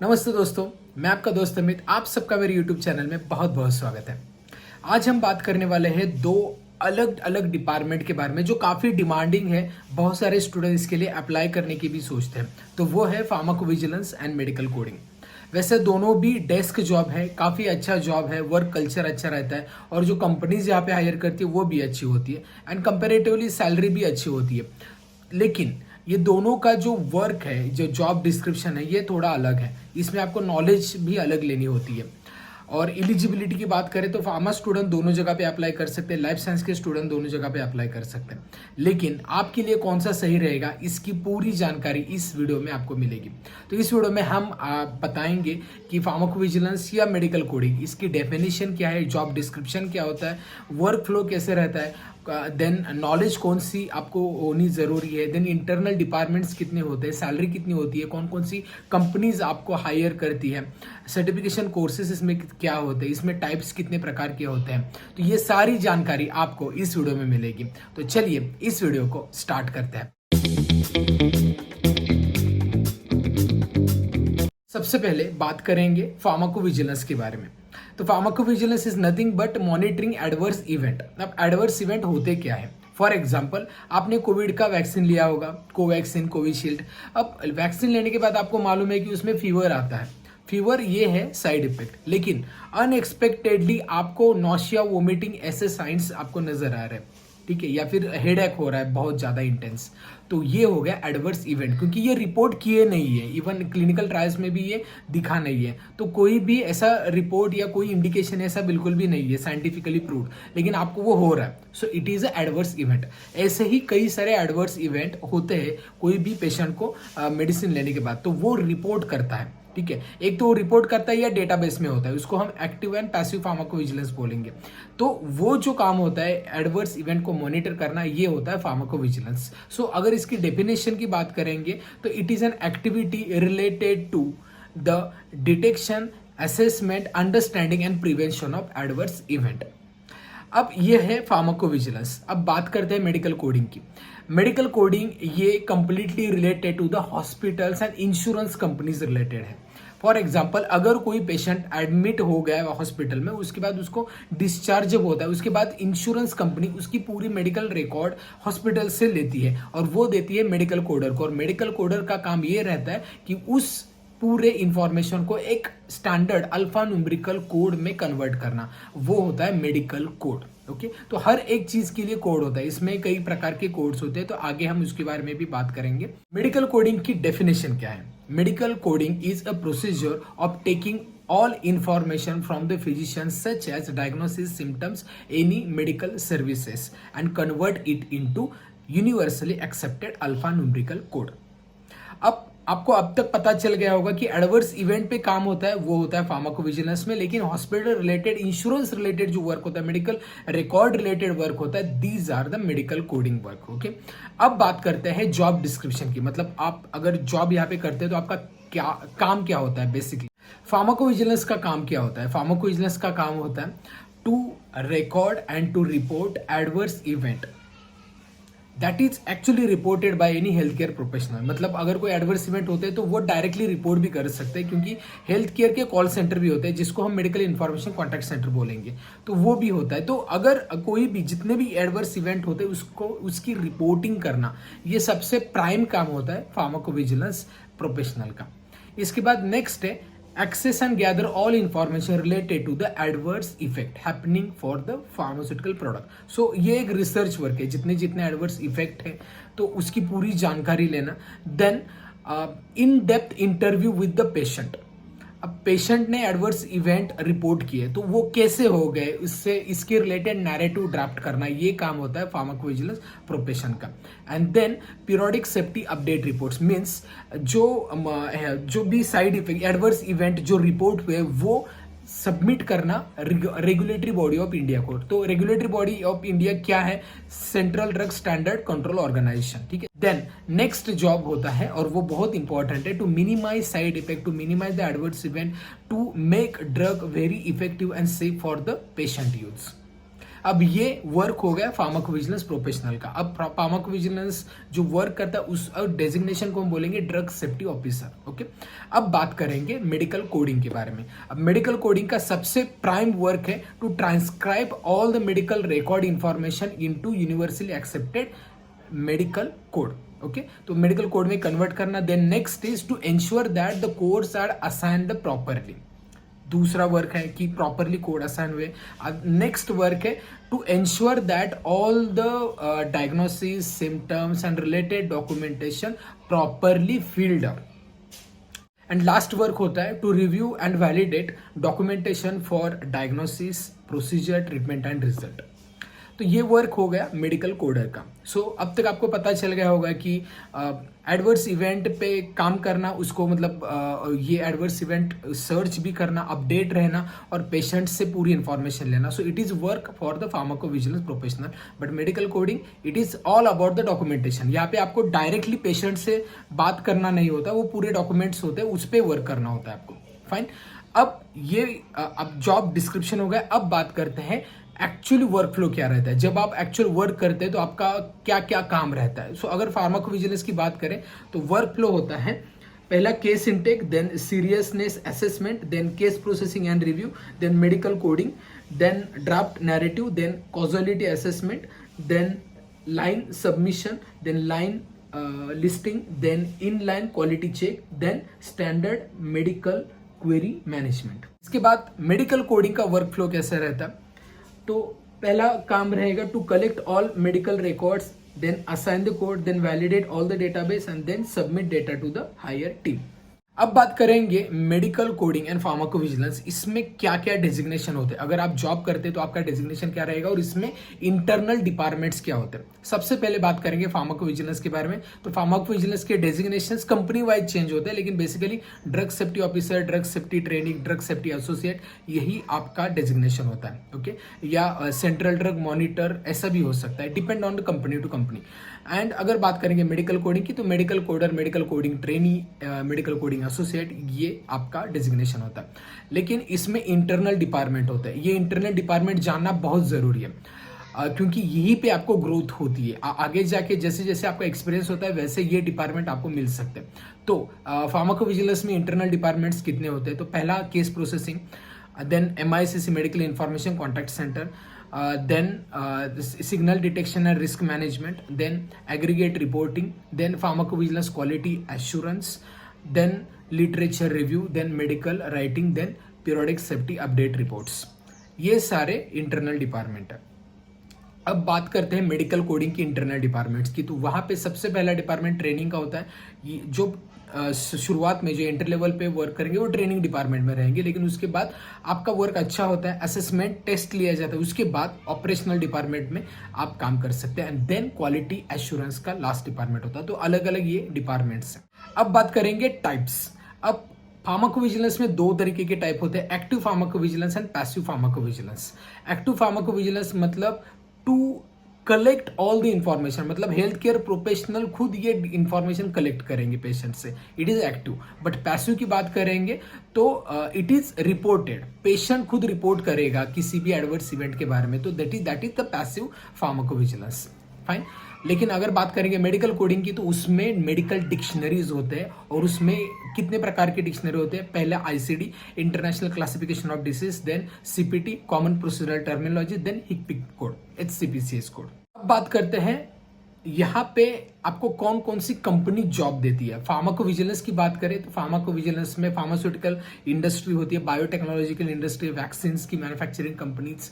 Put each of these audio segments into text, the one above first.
नमस्ते दोस्तों, मैं आपका दोस्त अमित। आप सबका मेरे YouTube चैनल में बहुत बहुत स्वागत है। आज हम बात करने वाले हैं दो अलग अलग डिपार्टमेंट के बारे में जो काफ़ी डिमांडिंग है। बहुत सारे स्टूडेंट इसके लिए अप्लाई करने की भी सोचते हैं। तो वो है फार्माकोविजिलेंस एंड मेडिकल कोडिंग। वैसे दोनों भी डेस्क जॉब है, काफ़ी अच्छा जॉब है, वर्क कल्चर अच्छा रहता है और जो कंपनीज यहाँ पे हायर करती है वो भी अच्छी होती है एंड कंपेरेटिवली सैलरी भी अच्छी होती है। लेकिन ये दोनों का जो वर्क है, जो जॉब डिस्क्रिप्शन है, ये थोड़ा अलग है। इसमें आपको नॉलेज भी अलग लेनी होती है। और एलिजिबिलिटी की बात करें तो फार्मा स्टूडेंट दोनों जगह पे अप्लाई कर सकते हैं, लाइफ साइंस के स्टूडेंट दोनों जगह पे अप्लाई कर सकते हैं। लेकिन आपके लिए कौन सा सही रहेगा, इसकी पूरी जानकारी इस वीडियो में आपको मिलेगी। तो इस वीडियो में हम बताएंगे कि फार्माकोविजिलेंस या मेडिकल कोडिंग, इसकी डेफिनेशन क्या है, जॉब डिस्क्रिप्शन क्या होता है, वर्क फ्लो कैसे रहता है, देन नॉलेज कौन सी आपको होनी ज़रूरी है, देन इंटरनल डिपार्टमेंट्स कितने होते हैं, सैलरी कितनी होती है, कौन कौन सी कंपनीज आपको हायर करती है, सर्टिफिकेशन कोर्सेज इसमें क्या होते हैं, इसमें टाइप्स कितने प्रकार के होते हैं। तो ये सारी जानकारी आपको इस वीडियो में मिलेगी। तो चलिए इस वीडियो को स्टार्ट करते हैं। सबसे पहले बात करेंगे फार्माकोविजिलेंस के बारे में। तो pharmacovigilance is nothing but monitoring adverse event. अब एडवर्स इवेंट होते क्या है? फॉर एग्जाम्पल, आपने कोविड का वैक्सीन लिया होगा, कोवैक्सीन, कोविशील्ड। अब वैक्सीन लेने के बाद आपको मालूम है कि उसमें फीवर आता है। फीवर ये है साइड इफेक्ट, लेकिन अनएक्सपेक्टेडली आपको नॉशिया, वोमिटिंग ऐसे साइंस आपको नजर आ रहे हैं, ठीक है, या फिर हेडेक हो रहा है बहुत ज़्यादा इंटेंस। तो ये हो गया एडवर्स इवेंट, क्योंकि ये रिपोर्ट किए नहीं है, इवन क्लिनिकल ट्रायल्स में भी ये दिखा नहीं है। तो कोई भी ऐसा रिपोर्ट या कोई इंडिकेशन ऐसा बिल्कुल भी नहीं है साइंटिफिकली प्रूव्ड, लेकिन आपको वो हो रहा है, so it is a adverse event. ऐसे ही कई सारे एडवर्स इवेंट होते हैं कोई भी पेशेंट को मेडिसिन लेने के बाद, तो वो रिपोर्ट करता है, ठीक है। एक तो वो रिपोर्ट करता है या डेटाबेस में होता है, उसको हम एक्टिव एंड पैसिव फार्माकोविजिलेंस बोलेंगे। तो वो जो काम होता है एडवर्स इवेंट को मॉनिटर करना, ये होता है फार्माकोविजिलेंस। सो अगर इसकी डेफिनेशन की बात करेंगे तो it is an activity related to the detection, assessment, understanding and prevention of adverse event. अब ये है फार्माकोविजिलेंस। अब बात करते हैं मेडिकल कोडिंग की। मेडिकल कोडिंग ये completely related to the hospitals and insurance companies related है। फॉर एग्जाम्पल, अगर कोई पेशेंट एडमिट हो गया है हॉस्पिटल में, उसके बाद उसको डिस्चार्ज जब होता है, उसके बाद इंश्योरेंस कंपनी उसकी पूरी मेडिकल रिकॉर्ड हॉस्पिटल से लेती है और वो देती है मेडिकल कोडर को। और मेडिकल कोडर का काम ये रहता है कि उस पूरे इंफॉर्मेशन को एक स्टैंडर्ड अल्फा न्यूमेरिकल कोड में कन्वर्ट करना, वो होता है मेडिकल कोड। ओके, तो हर एक चीज के लिए कोड होता है, इसमें कई प्रकार के कोड्स होते हैं, तो आगे हम उसके बारे में भी बात करेंगे। मेडिकल कोडिंग की डेफिनेशन क्या है? Medical coding is a procedure of taking all information from the physician such as diagnosis, symptoms, any medical services and convert it into universally accepted alphanumerical code। अब आपको अब तक पता चल गया होगा कि एडवर्स इवेंट पे काम होता है वो होता है फार्माकोविजिलेंस में, लेकिन हॉस्पिटल रिलेटेड, इंश्योरेंस रिलेटेड जो वर्क होता है, मेडिकल रिकॉर्ड रिलेटेड वर्क होता है, these are the medical coding work. Okay, अब बात करते हैं जॉब डिस्क्रिप्शन की। मतलब आप अगर जॉब यहाँ पे करते हैं तो आपका क्या काम क्या होता है बेसिकली। फार्माकोविजिलेंस का काम क्या होता है? फार्माकोविजिलेंस का काम होता है to record and to report adverse event that is actually reported by any health care professional. मतलब अगर कोई एडवर्स इवेंट होते हैं तो वो डायरेक्टली रिपोर्ट भी कर सकते हैं, क्योंकि हेल्थ केयर के कॉल सेंटर भी होते हैं जिसको हम मेडिकल इंफॉर्मेशन कॉन्टैक्ट सेंटर बोलेंगे, तो वो भी होता है। तो अगर कोई भी, जितने भी एडवर्स इवेंट होते हैं उसको, उसकी रिपोर्टिंग करना, ये सबसे प्राइम काम होता है फार्माकोविजिलेंस प्रोफेशनल का। इसके बाद नेक्स्ट है access and gather all information related to the adverse effect happening for the pharmaceutical product। so ये एक रिसर्च वर्क है, जितने जितने एडवर्स इफेक्ट है तो उसकी पूरी जानकारी लेना। Then in depth interview with the patient. अब पेशेंट ने एडवर्स इवेंट रिपोर्ट किए तो वो कैसे हो गए, इससे इसके रिलेटेड नैरेटिव ड्राफ्ट करना, ये काम होता है फार्माकोविजिलेंस प्रोफेशन का। And then periodic safety update reports, means जो भी साइड इफेक्ट, एडवर्स इवेंट जो रिपोर्ट हुए वो सबमिट करना रेगुलेटरी बॉडी ऑफ इंडिया को। तो रेगुलेटरी बॉडी ऑफ इंडिया क्या है? Central drug standard control organisation, ठीक है। देन नेक्स्ट जॉब होता है, और वो बहुत इंपॉर्टेंट है, to minimise side effect, to minimise the adverse event, to make drug very effective and safe for the patient use. अब ये वर्क हो गया फार्माकोविजिलेंस प्रोफेशनल का। अब फार्माकोविजिलेंस जो वर्क करता है उस डेजिग्नेशन को हम बोलेंगे ड्रग सेफ्टी ऑफिसर। ओके, अब बात करेंगे मेडिकल कोडिंग के बारे में। अब मेडिकल कोडिंग का सबसे प्राइम वर्क है to transcribe all the medical record information into universally accepted medical code. Okay, तो मेडिकल कोड में कन्वर्ट करना। Then next is to ensure that the codes are assigned properly. दूसरा work है कि properly code assign हुए। Next work है to ensure that all the diagnosis, symptoms and related documentation properly filled up. And last work होता है to review and validate documentation for diagnosis, procedure, treatment and result. तो ये work हो गया medical coder का। सो अब तक आपको पता चल गया होगा कि एडवर्स इवेंट पे काम करना, उसको मतलब ये एडवर्स इवेंट सर्च भी करना, अपडेट रहना और पेशेंट से पूरी इंफॉर्मेशन लेना। So it is work for the pharmacovigilance professional. But medical coding it is all about the documentation. यहाँ पे आपको डायरेक्टली पेशेंट से बात करना नहीं होता, वो पूरे डॉक्यूमेंट्स होते हैं, उस पर वर्क करना होता है आपको। फाइन, अब जॉब डिस्क्रिप्शन हो गया। अब बात करते हैं एक्चुअली वर्क फ्लो क्या रहता है। जब आप एक्चुअल वर्क करते हैं तो आपका क्या क्या काम रहता है। सो अगर फार्माकोविजिलेंस की बात करें तो वर्क फ्लो होता है, पहला case intake, then seriousness assessment, then case processing and review, then medical coding, then draft narrative, then causality assessment, then line submission, then line listing, then in line quality check, then standard medical query management. इसके बाद medical coding का work flow कैसा रहता है, तो पहला काम रहेगा to collect all medical records, then assign the code, then validate all the database and then submit data to the higher team. अब बात करेंगे मेडिकल कोडिंग एंड फार्माकोविजिलेंस, इसमें क्या क्या डेजिग्नेशन होते हैं। अगर आप जॉब करते हैं तो आपका डेजिग्नेशन क्या रहेगा और इसमें इंटरनल डिपार्टमेंट्स क्या होते हैं। सबसे पहले बात करेंगे फार्माकोविजिलेंस के बारे में। तो फार्माकोविजिलेंस के डेजिग्नेशंस कंपनी वाइज चेंज होते हैं, लेकिन basically drug safety officer, drug safety training, drug safety associate, यही आपका डेजिग्नेशन होता है। ओके, या सेंट्रल ड्रग मॉनिटर, ऐसा भी हो सकता है, depend on the company to company. And अगर बात करेंगे मेडिकल कोडिंग की, तो medical coder, medical coding trainee, medical coding associate, ये आपका डेजिग्नेशन होता है। लेकिन इसमें इंटरनल डिपार्टमेंट होता है। ये इंटरनल डिपार्टमेंट जानना बहुत ज़रूरी है, क्योंकि यहीं पे आपको ग्रोथ होती है। आगे जाके जैसे जैसे आपका एक्सपीरियंस होता है वैसे ये डिपार्टमेंट आपको मिल सकते हैं। तो फार्माकोविजिलेंस में इंटरनल डिपार्टमेंट्स कितने होते हैं, तो पहला case processing, then MICC medical information contact centre, then signal detection and risk management, then aggregate reporting, then pharmacovigilance quality assurance, then literature review, then medical writing, then periodic safety update reports। ये सारे internal department है। अब बात करते हैं medical coding की internal departments की। तो वहाँ पे सबसे पहला डिपार्टमेंट ट्रेनिंग का होता है। ये जो शुरुआत में जो इंटर लेवल पे वर्क करेंगे वो ट्रेनिंग डिपार्टमेंट में रहेंगे, लेकिन उसके बाद आपका वर्क अच्छा होता है, असेसमेंट टेस्ट लिया जाता है, उसके बाद ऑपरेशनल डिपार्टमेंट में आप काम कर सकते हैं। एंड देन क्वालिटी एश्योरेंस का लास्ट डिपार्टमेंट होता है। तो अलग अलग ये डिपार्टमेंट्स हैं। अब बात करेंगे टाइप्स। अब फार्माकोविजिलेंस में दो तरीके के टाइप होते हैं, active pharmacovigilance and passive pharmacovigilance. Active pharmacovigilance मतलब to collect all the information, मतलब हेल्थ केयर प्रोफेशनल खुद ये इंफॉर्मेशन कलेक्ट करेंगे पेशेंट से, it is active. But passive की बात करेंगे तो इट इज रिपोर्टेड, पेशेंट खुद रिपोर्ट करेगा किसी भी एडवर्स इवेंट के बारे में, तो that is the passive pharmacovigilance. Fine, लेकिन अगर बात करेंगे मेडिकल कोडिंग की, तो उसमें मेडिकल डिक्शनरीज होते हैं, और उसमें कितने प्रकार के डिक्शनरी होते हैं, पहले ICD international classification of disease, then CPT common procedural terminology, then HCPC code, HCPCS code. अब बात करते हैं यहाँ पे आपको कौन कौन सी कंपनी जॉब देती है। फार्माकोविजिलेंस की बात करें तो फार्माकोविजिलेंस में फार्मास्यूटिकल इंडस्ट्री होती है, बायोटेक्नोलॉजिकल इंडस्ट्री, वैक्सीन की मैन्युफैक्चरिंग कंपनीज,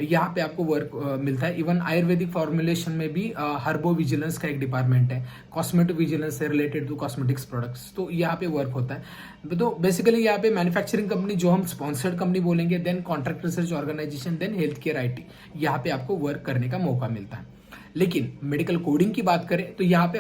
यहाँ पे आपको वर्क मिलता है। इवन आयुर्वेदिक फॉर्मुलेशन में भी हर्बो विजिलेंस का एक डिपार्टमेंट है, कॉस्मेटिक विजिलेंस से रिलेटेड टू कॉस्मेटिक्स प्रोडक्ट्स, तो यहाँ पे वर्क होता है। तो बेसिकली यहाँ पे मैन्युफैक्चरिंग कंपनी जो हम स्पॉन्सर्ड कंपनी बोलेंगे, then contract research organisation, then health care IT, यहाँ पे आपको वर्क करने का मौका मिलता है। लेकिन मेडिकल कोडिंग की बात करें तो यहाँ पे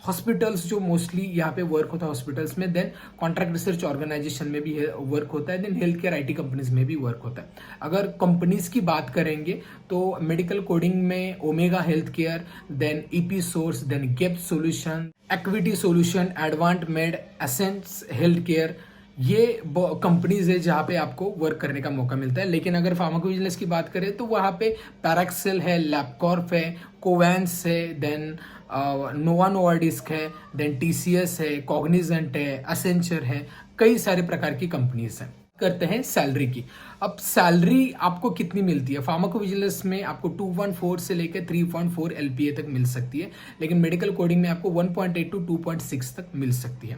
हॉस्पिटल्स जो मोस्टली यहाँ पे वर्क होता है हॉस्पिटल्स में, देन कॉन्ट्रैक्ट रिसर्च ऑर्गेनाइजेशन में भी वर्क होता है, then health care IT companies में भी वर्क होता है। अगर कंपनीज की बात करेंगे तो मेडिकल कोडिंग में omega health care, then EP source, then GEP solution, equity solution, Advantmed, essence health care, ये कंपनीज है जहाँ पे आपको वर्क करने का मौका मिलता है। लेकिन अगर फार्माकोविजिलेंस की बात करें तो वहाँ पे पैराक्सेल है, लैबकॉर्प है, कोवैंस है, देन नोवा नोवाडिस्क है, देन टीसीएस है, कॉग्निजेंट है, असेंचर है, कई सारे प्रकार की कंपनीज हैं। करते हैं सैलरी की। अब सैलरी आपको कितनी मिलती है? फार्माकोविजिलेंस में आपको 2.4 से लेकर 3.4 एलपीए तक मिल सकती है, लेकिन मेडिकल कोडिंग में आपको 1.8 टू 2.6 तक मिल सकती है।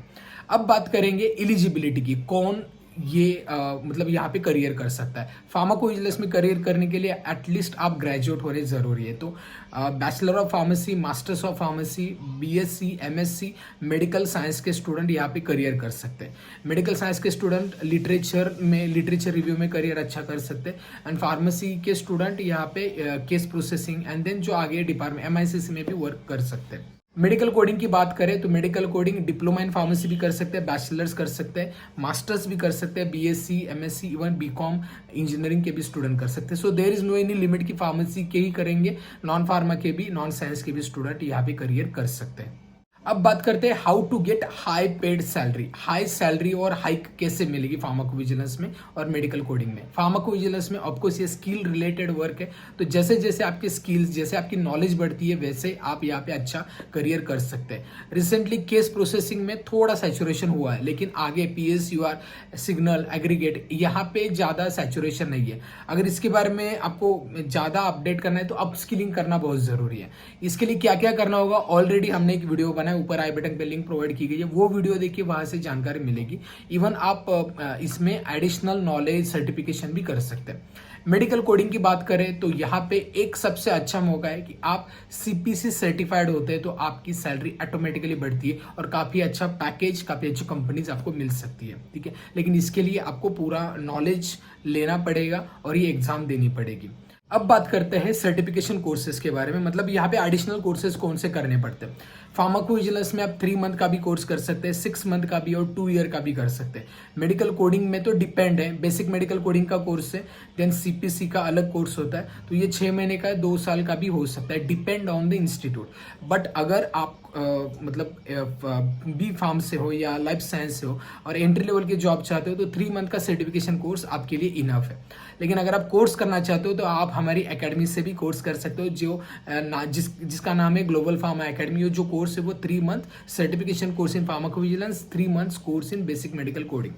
अब बात करेंगे एलिजिबिलिटी की, कौन ये मतलब यहाँ पे करियर कर सकता है। फार्माकोविजिलेंस में करियर करने के लिए एटलीस्ट आप ग्रेजुएट होने ज़रूरी है। तो bachelor of pharmacy, masters of pharmacy, BSc, MSc, medical science के स्टूडेंट यहाँ पे करियर कर सकते हैं। मेडिकल साइंस के स्टूडेंट लिटरेचर रिव्यू में करियर अच्छा कर सकते हैं। एंड फार्मेसी के स्टूडेंट यहाँ पे केस प्रोसेसिंग एंड देन जो आगे डिपार्टमेंट एमआईसीसी में भी वर्क कर सकते हैं। मेडिकल कोडिंग की बात करें तो medical coding diploma in pharmacy भी कर सकते हैं, बैचलर्स कर सकते हैं, मास्टर्स भी कर सकते हैं, BSc, MSc, even BCom engineering के भी स्टूडेंट कर सकते हैं। So there is no any limit की फार्मेसी के ही करेंगे, नॉन फार्मा के भी, नॉन साइंस के भी स्टूडेंट यहाँ पे करियर कर सकते हैं। अब बात करते हैं how to get high paid salary. High salary और हाइक कैसे मिलेगी फार्माकोविजिलेंस में और मेडिकल कोडिंग में? फार्माकोविजिलेंस में ऑफकोर्स ये स्किल रिलेटेड वर्क है, तो जैसे जैसे आपके स्किल्स, जैसे आपकी नॉलेज बढ़ती है, वैसे आप यहाँ पे अच्छा करियर कर सकते हैं। रिसेंटली केस प्रोसेसिंग में थोड़ा सैचुरेशन हुआ है, लेकिन आगे पीएसयूआर, सिग्नल, एग्रीगेट, यहाँ पे ज़्यादा सैचुरेशन नहीं है। अगर इसके बारे में आपको ज़्यादा अपडेट करना है तो अपस्किलिंग करना बहुत ज़रूरी है। इसके लिए क्या क्या करना होगा, ऑलरेडी हमने एक वीडियो बनाया, ऊपर आई बटन पे लिंक प्रोवाइड की गई है, वो वीडियो देखिए, वहां से जानकारी मिलेगी। इवन आप इसमें एडिशनल नॉलेज सर्टिफिकेशन भी कर सकते हैं। मेडिकल कोडिंग की बात करें तो यहाँ पे एक सबसे अच्छा मौका है कि आप सीपीसी सर्टिफाइड होते हैं, तो आपकी सैलरी ऑटोमेटिकली बढ़ती है और काफ़ी अच्छा पैकेज, काफ़ी अच्छी कंपनीज आपको मिल सकती है, ठीक है। लेकिन इसके लिए आपको पूरा नॉलेज लेना पड़ेगा और ये एग्जाम देनी पड़ेगी। अब बात करते हैं सर्टिफिकेशन कोर्सेज के बारे में, मतलब यहाँ पे एडिशनल कोर्सेज कौन से करने पड़ते हैं। फार्माकोविजिलेंस में आप 3 मंथ का भी कोर्स कर सकते हैं, 6 मंथ का भी और 2 ईयर का भी कर सकते हैं। मेडिकल कोडिंग में तो डिपेंड है, बेसिक मेडिकल कोडिंग का कोर्स है, देन सीपीसी का अलग कोर्स होता है, तो ये 6 महीने का है, 2 साल का भी हो सकता है, depend on the institute. But अगर आप मतलब बी फार्म से हो या लाइफ साइंस से हो और एंट्री लेवल की जॉब चाहते हो तो 3 मंथ का सर्टिफिकेशन कोर्स आपके लिए इनफ है। लेकिन अगर आप कोर्स करना चाहते हो तो आप हमारी एकेडमी से भी कोर्स कर सकते हो, जो जिसका नाम है ग्लोबल फार्मा एकेडमी। जो कोर्स है वो 3 month certification course in pharmacovigilance, 3 months course in basic medical coding.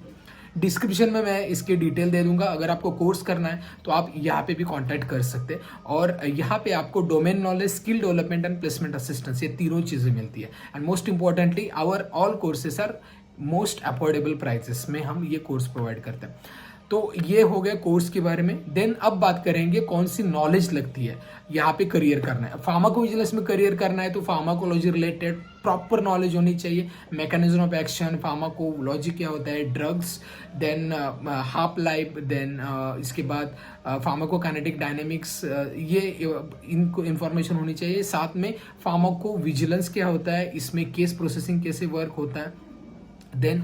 Description में मैं इसके डिटेल दे दूंगा, अगर आपको कोर्स करना है तो आप यहाँ पे भी कांटेक्ट कर सकते हैं। और यहाँ पे आपको domain knowledge, skill development and placement assistance, ये तीनों चीज़ें मिलती है। And most importantly our all courses are most affordable prices में हम ये कोर्स प्रोवाइड करते हैं। तो ये हो गया कोर्स के बारे में। देन अब बात करेंगे कौन सी नॉलेज लगती है यहाँ पे करियर करना है। फार्माकोविजिलेंस में करियर करना है तो फार्माकोलॉजी रिलेटेड प्रॉपर नॉलेज होनी चाहिए, मैकेनिज्म ऑफ एक्शन, फार्माकोलॉजी क्या होता है, drugs, then half life, then इसके बाद फार्माकोकाइनेटिक डायनेमिक्स, ये इनको इन्फॉर्मेशन होनी चाहिए। साथ में फार्माकोविजिलेंस क्या होता है, इसमें केस प्रोसेसिंग कैसे वर्क होता है, then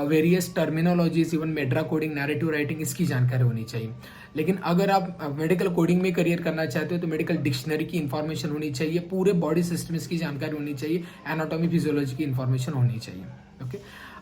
various terminologies, even MedDRA coding, narrative writing, इसकी जानकारी होनी चाहिए। लेकिन अगर आप मेडिकल कोडिंग में करियर करना चाहते हो तो मेडिकल डिक्शनरी की इन्फॉर्मेशन होनी चाहिए, पूरे बॉडी सिस्टम्स की जानकारी होनी चाहिए, एनाटॉमी फिजियोलॉजी की इन्फॉर्मेशन होनी चाहिए। ओके,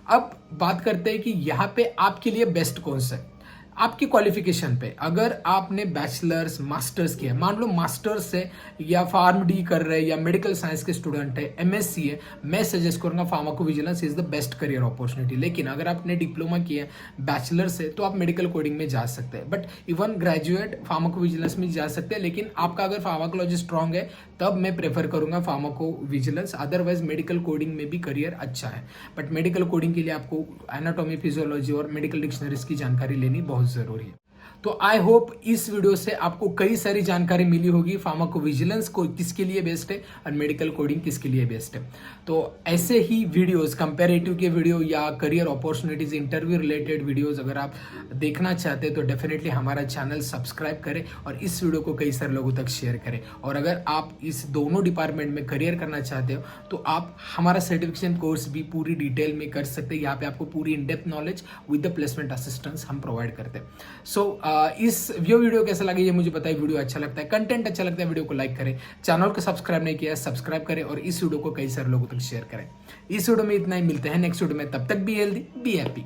अब बात करते हैं कि यहाँ पे आपके लिए बेस्ट कौन सा है। आपकी क्वालिफिकेशन पे, अगर आपने बैचलर्स, मास्टर्स किया, मान लो मास्टर्स है या फार्म डी कर रहे हैं या मेडिकल साइंस के स्टूडेंट है, एमएससी है, मैं सजेस्ट करूंगा pharmacovigilance is the best career opportunity. लेकिन अगर आपने डिप्लोमा किया, बैचलर्स है, तो आप मेडिकल कोडिंग में जा सकते हैं। बट इवन ग्रेजुएट फार्माकोविजिलेंस में जा सकते हैं, लेकिन आपका अगर फार्माकोलॉजी स्ट्रांग है तब मैं प्रेफर करूंगा फार्माकोविजिलेंस। अदरवाइज मेडिकल कोडिंग में भी करियर अच्छा है, बट मेडिकल कोडिंग के लिए आपको एनाटॉमी, फिजियोलॉजी और मेडिकल डिक्शनरीज की जानकारी लेनी बहुत जरूरी है। तो आई होप इस वीडियो से आपको कई सारी जानकारी मिली होगी, फार्माकोविजिलेंस को किसके लिए बेस्ट है और मेडिकल कोडिंग किसके लिए बेस्ट है। तो ऐसे ही वीडियोस, कंपैरेटिव के वीडियो या career opportunities, interview related videos अगर आप देखना चाहते हैं तो डेफिनेटली हमारा चैनल सब्सक्राइब करें और इस वीडियो को कई सारे लोगों तक शेयर करें। और अगर आप इस दोनों डिपार्टमेंट में करियर करना चाहते हो तो आप हमारा सर्टिफिकेशन कोर्स भी पूरी डिटेल में कर सकते हैं। यहाँ पे आपको पूरी in depth knowledge with the placement assistance हम प्रोवाइड करते हैं। सो इस वीडियो कैसा लगे ये मुझे बताइए। वीडियो अच्छा लगता है, कंटेंट अच्छा लगता है, वीडियो को लाइक करें, चैनल को सब्सक्राइब नहीं किया सब्सक्राइब करें और इस वीडियो को कई सारे लोगों तक शेयर करें। इस वीडियो में इतना ही, मिलते हैं नेक्स्ट वीडियो में, तब तक बी हेल्दी, बी हैप्पी।